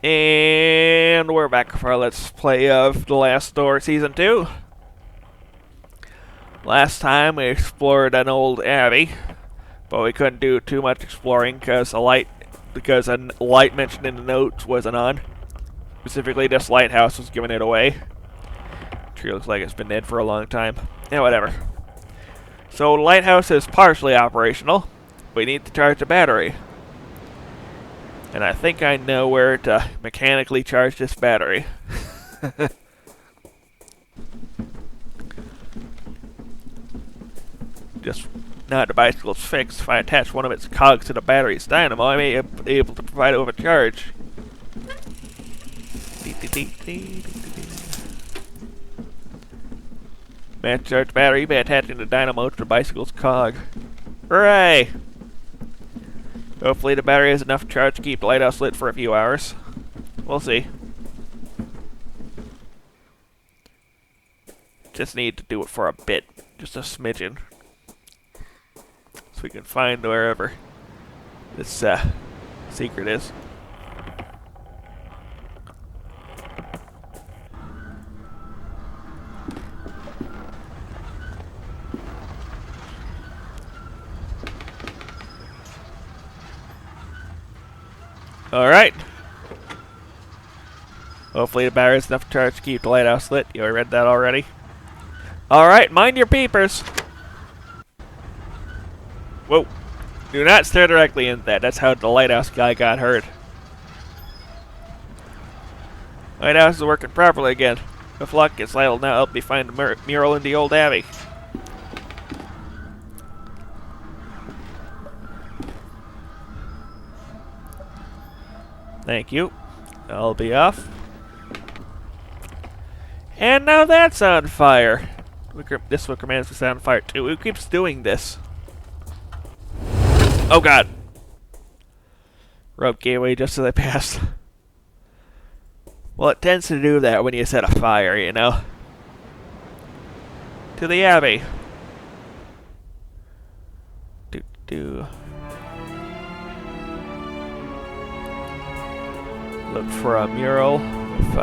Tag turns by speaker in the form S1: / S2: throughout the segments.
S1: And we're back for our Let's Play of The Last Door Season 2. Last time we explored an old abbey, but we couldn't do too much exploring because a light mentioned in the notes wasn't on. Specifically, this lighthouse was giving it away. Tree looks like it's been dead for a long time. Yeah, whatever. So the lighthouse is partially operational. We need to charge the battery. And I think I know where to mechanically charge this battery. Just now that the bicycle's fixed, if I attach one of its cogs to the battery's dynamo, I may be able to provide overcharge. May charge the battery by attaching the dynamo to the bicycle's cog. Hooray! Hopefully the battery has enough charge to keep the lighthouse lit for a few hours. We'll see. Just need to do it for a bit. Just a smidgen. So we can find wherever this secret is. Alright. Hopefully the battery has enough charge to keep the lighthouse lit. You read that already? Alright, mind your peepers. Whoa. Do not stare directly into that. That's how the lighthouse guy got hurt. Lighthouse is working properly again. With luck, its light will now help me find the mural in the old abbey. Thank you. I'll be off. And now that's on fire. This one commands to set on fire too. Who keeps doing this? Oh god. Rope gave way just as I passed. Well, it tends to do that when you set a fire, you know. To the abbey. Look for a mural with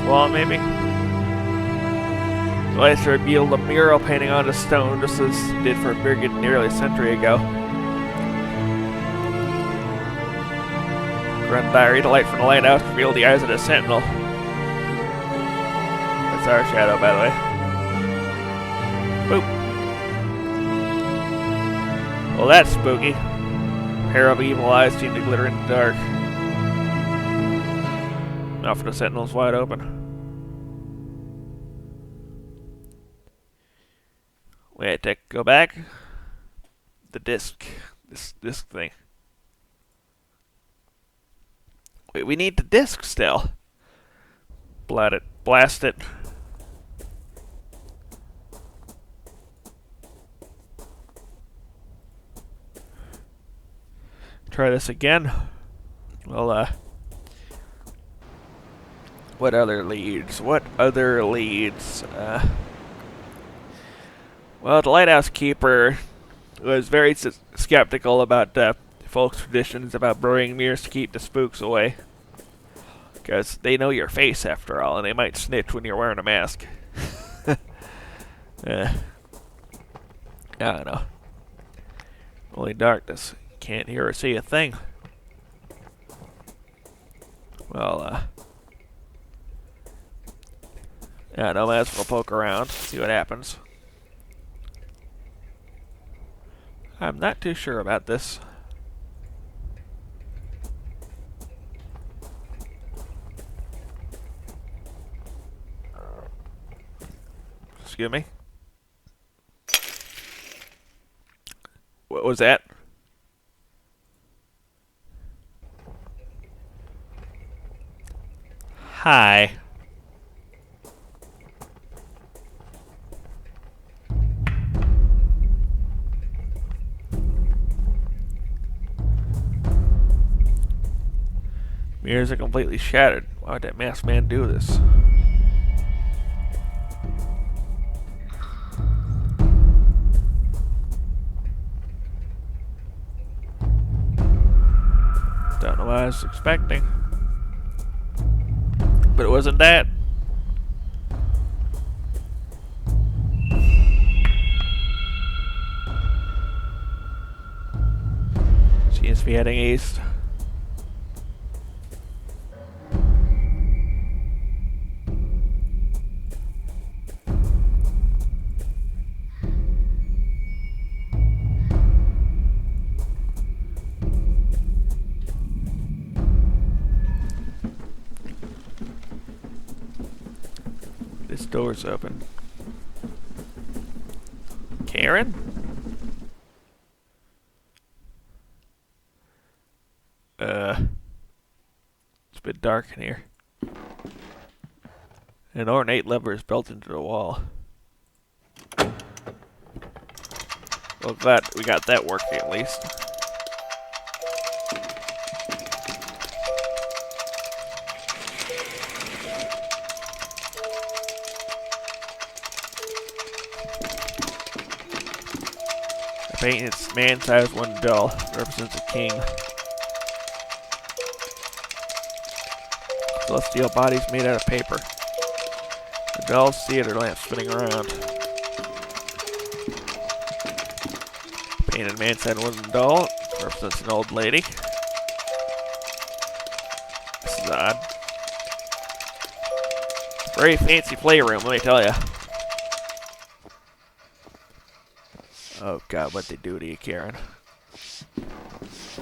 S1: wall, maybe? The lights revealed a mural painting on the stone, just as it did for Birgit nearly a century ago. Run diary, the light from the lighthouse revealed the eyes of the sentinel. That's our shadow, by the way. Boop. Well, that's spooky. A pair of evil eyes seem to glitter in the dark. Now for the sentinel's wide open. Wait, go back. The disc. This disc thing. Wait, we need the disc still. Blast it. Try this again. Well, what other leads? Well, the lighthouse keeper was very skeptical about folks' traditions about burning mirrors to keep the spooks away. Because they know your face, after all, and they might snitch when you're wearing a mask. I don't know. Only darkness. Can't hear or see a thing. Well, yeah, no, might as well poke around, see what happens. I'm not too sure about this. Excuse me. What was that? Hi. Mirrors are completely shattered. Why would that masked man do this? Don't know what I was expecting. But it wasn't that. Seems to be heading east. This door's open. Karen? It's a bit dark in here. An ornate lever is built into the wall. Well, glad we got that working at least. A painted man-sized wooden doll represents a king. Celestial bodies made out of paper. The doll's theater lamp spinning around. Painted man-sized wooden doll represents an old lady. This is odd. Very fancy playroom, let me tell you. Oh god, what'd they do to you, Karen?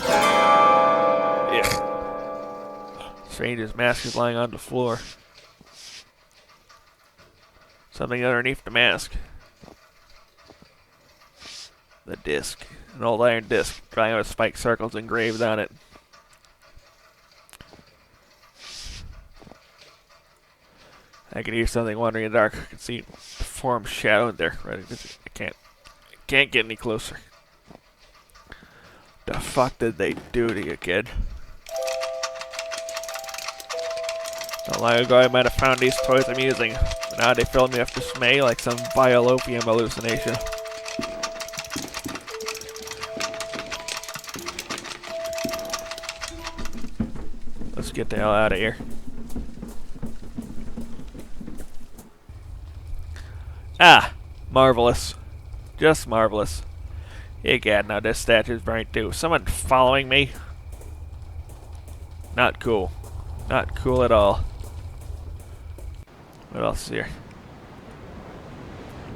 S1: Ugh. Stranger's mask is lying on the floor. Something underneath the mask. The disc. An old iron disc, drawing with spiked circles engraved on it. I can hear something wandering in the dark. I can see the form shadowed there. Right, I can't get any closer. The fuck did they do to you, kid? Not long ago I might have found these toys amusing, but now they fill me with dismay like some vile opium hallucination. Let's get the hell out of here. Ah! Marvelous. Just marvelous. Egad, now this statue's burnt too. Someone following me? Not cool. Not cool at all. What else is here?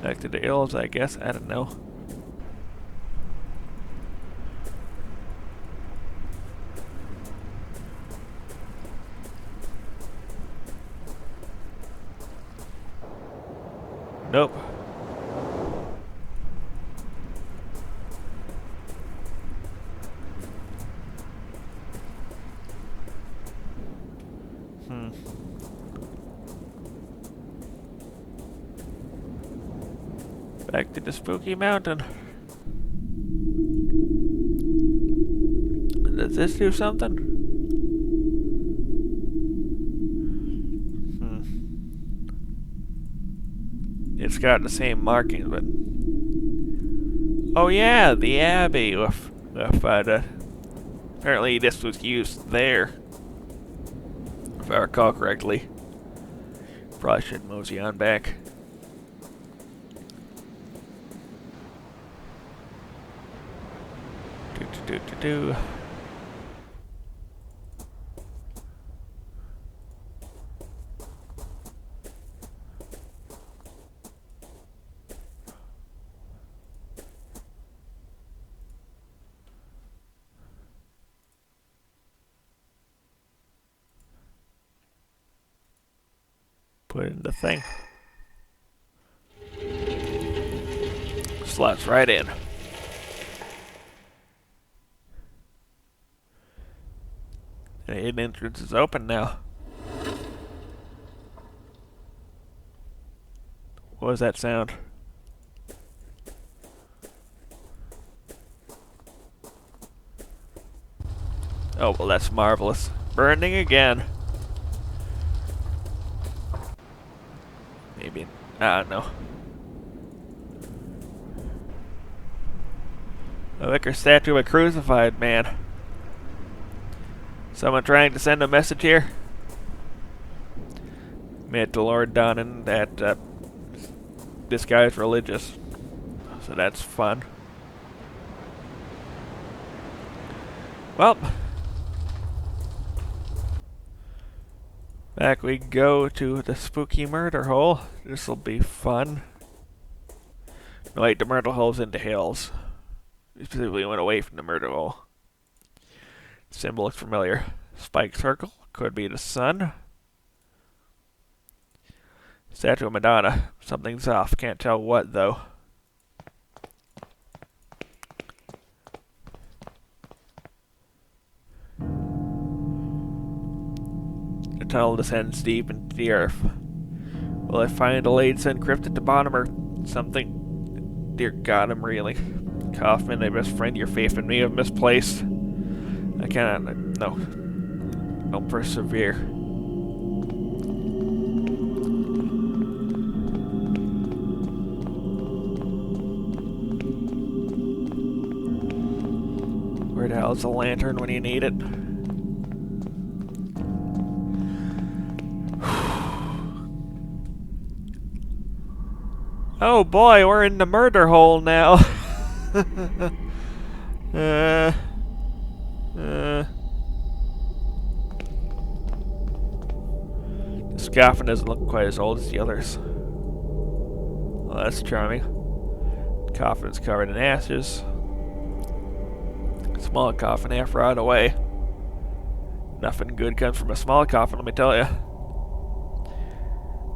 S1: Back to the hills, I guess. I don't know. Nope. Back to the spooky mountain. Does this do something? It's got the same markings, but... Oh yeah, the Abbey with apparently this was used there. If I recall correctly. Probably should mosey on back. Do. Put in the thing. Slots right in. The hidden entrance is open now. What was that sound? Oh, well, that's marvelous. Burning again. Maybe. I don't know. A wicker statue of a crucified man. Someone trying to send a message here? Met the Lord Donnan that this guy's religious. So that's fun. Well, back we go to the spooky murder hole. This'll be fun. No, wait, the murder hole's in the hills. We specifically went away from the murder hole. Symbol looks familiar. Spike circle. Could be the sun. Statue of Madonna. Something's off. Can't tell what, though. The tunnel descends deep into the earth. Will I find a Laidson crypt at the bottom or something? Dear God, I'm reeling. Kaufman, my best friend, your faith in me have misplaced. I cannot. No. I'll persevere. Where the hell is the lantern when you need it? Oh boy, we're in the murder hole now. This coffin doesn't look quite as old as the others. Well, that's charming. The coffin's covered in ashes. Small coffin half rotted away. Nothing good comes from a small coffin, let me tell you.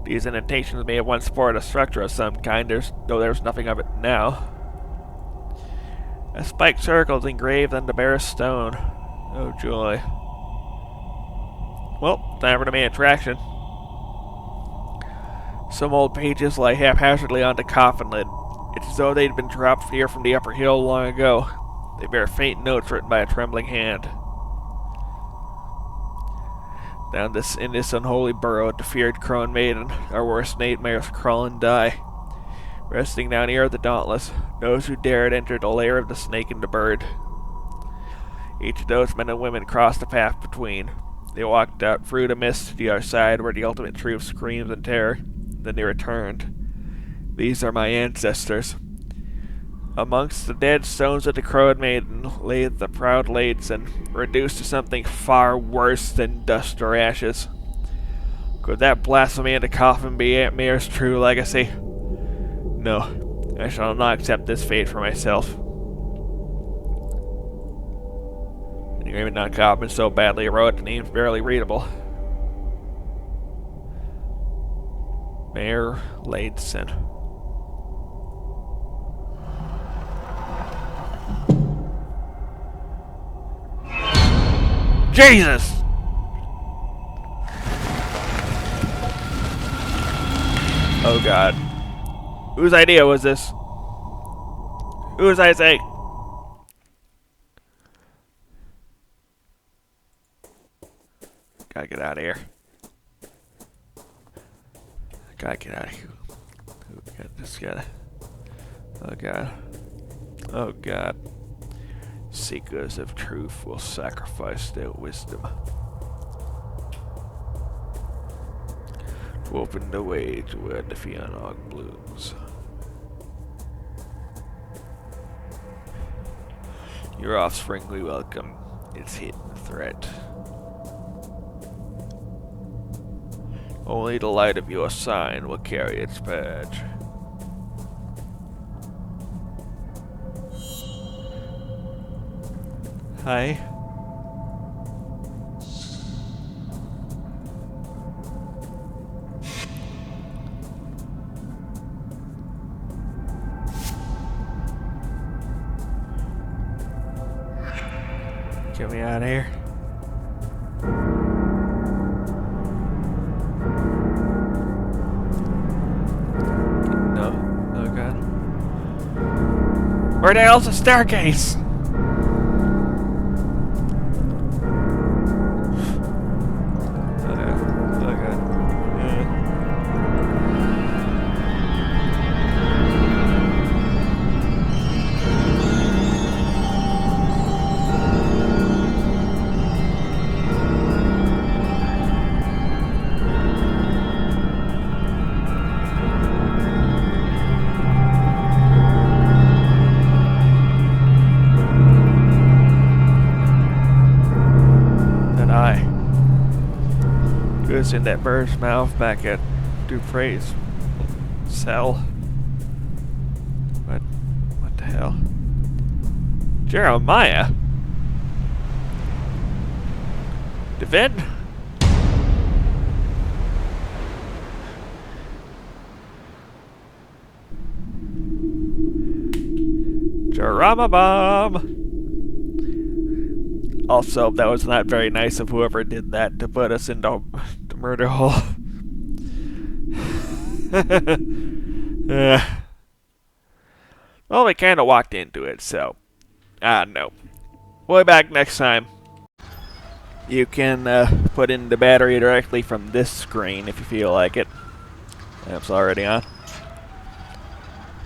S1: These indentations may have once supported a structure of some kind, though there's nothing of it now. A spiked circle is engraved on the bare stone. Oh joy. Well, time for the main attraction. Some old pages lie haphazardly on the coffin lid. It's as though they'd been dropped here from the upper hill long ago. They bear faint notes written by a trembling hand. Down in this unholy burrow, the feared Cronemeadan, our worst nightmares crawl and die. Resting down here are the dauntless, those who dared enter the lair of the snake and the bird. Each of those men and women crossed the path between. They walked out through the mist to the other side where the ultimate truth screams in terror. Then they returned. These are my ancestors. Amongst the dead stones of the Cronemeadan lay the proud Laidson, reduced to something far worse than dust or ashes. Could that blasphemy in the coffin be Aunt Mare's true legacy? No, I shall not accept this fate for myself. The agreement on coffin so badly wrote the name's barely readable. Mayor Laidson. Jesus! Oh God. Whose idea was this? Who was I saying? Gotta get out of here. Gotta get out of here. Just gotta. Oh God. Oh God. Seekers of truth will sacrifice their wisdom to open the way to where the Fiannog blooms. Your offspring we welcome, its hidden threat. Only the light of your sign will carry its badge. Hi. Get me out of here. No. Oh god. Where the hell's the staircase? Was in that bird's mouth back at Dupre's cell. What the hell? Jeremiah? David? Jeremiah! Also, that was not very nice of whoever did that to put us into the murder hole. Well, we kind of walked into it, so no. We'll be back next time. You can put in the battery directly from this screen if you feel like it. It's already on.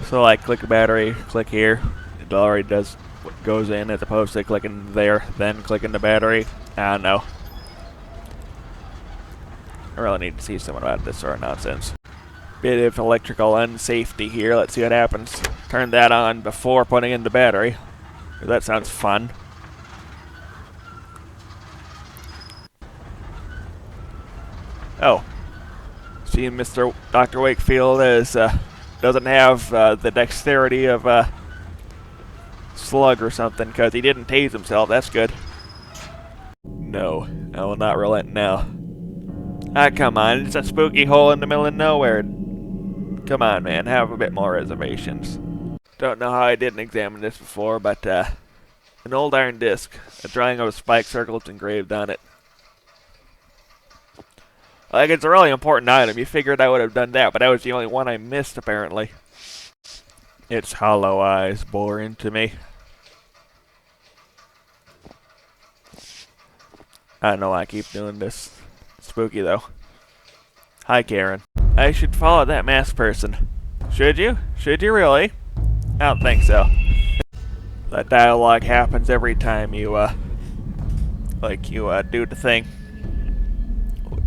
S1: So, like, click the battery, click here. It already does what goes in as opposed to clicking there, then clicking the battery. I don't know. I really need to see something about this sort of nonsense. Bit of electrical unsafety here. Let's see what happens. Turn that on before putting in the battery. That sounds fun. Oh. See, Mr. Dr. Wakefield doesn't have the dexterity of Slug or something, because he didn't tase himself. That's good. No, I will not relent now. Ah, come on. It's a spooky hole in the middle of nowhere. Come on, man. Have a bit more reservations. Don't know how I didn't examine this before, but an old iron disc. A drawing of a spike circle is engraved on it. Like, it's a really important item. You figured I would have done that, but that was the only one I missed, apparently. Its hollow eyes bore into me. I don't know why I keep doing this. Spooky, though. Hi, Karen. I should follow that masked person. Should you? Should you really? I don't think so. That dialogue happens every time you, do the thing.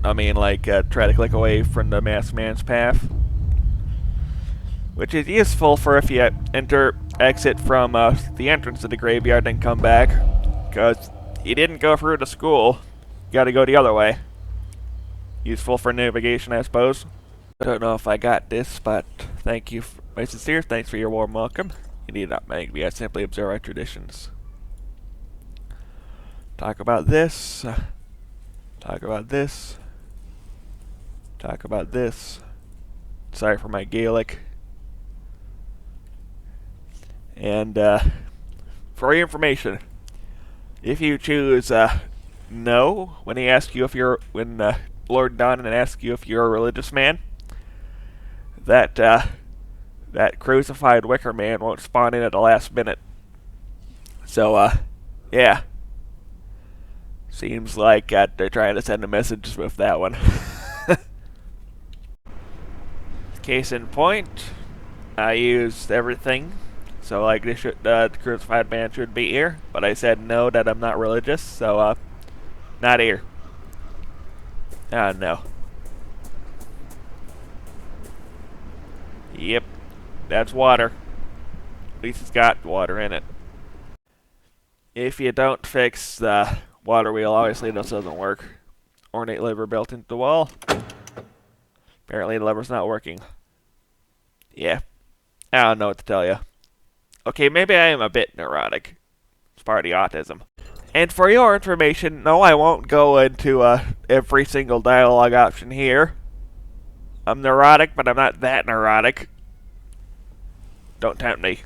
S1: I mean, try to click away from the masked man's path. Which is useful for if you exit from the entrance of the graveyard and come back. Because you didn't go through the school. You gotta go the other way. Useful for navigation, I suppose. I don't know if I got this, but thank you. My sincere thanks for your warm welcome. You need not make me. I simply observe our traditions. Talk about this. Talk about this. Talk about this. Sorry for my Gaelic. And for your information, if you choose no when he asks you if you're Lord Donan asks you if you're a religious man, that crucified wicker man won't spawn in at the last minute. So yeah, seems like they're trying to send a message with that one. Case in point, I used everything. So, like, the crucified man should be here, but I said no, that I'm not religious, so, not here. No. Yep, that's water. At least it's got water in it. If you don't fix the water wheel, obviously this doesn't work. Ornate lever built into the wall. Apparently the lever's not working. Yeah, I don't know what to tell you. Okay, maybe I am a bit neurotic. It's part of the autism. And for your information, no, I won't go into every single dialogue option here. I'm neurotic, but I'm not that neurotic. Don't tempt me.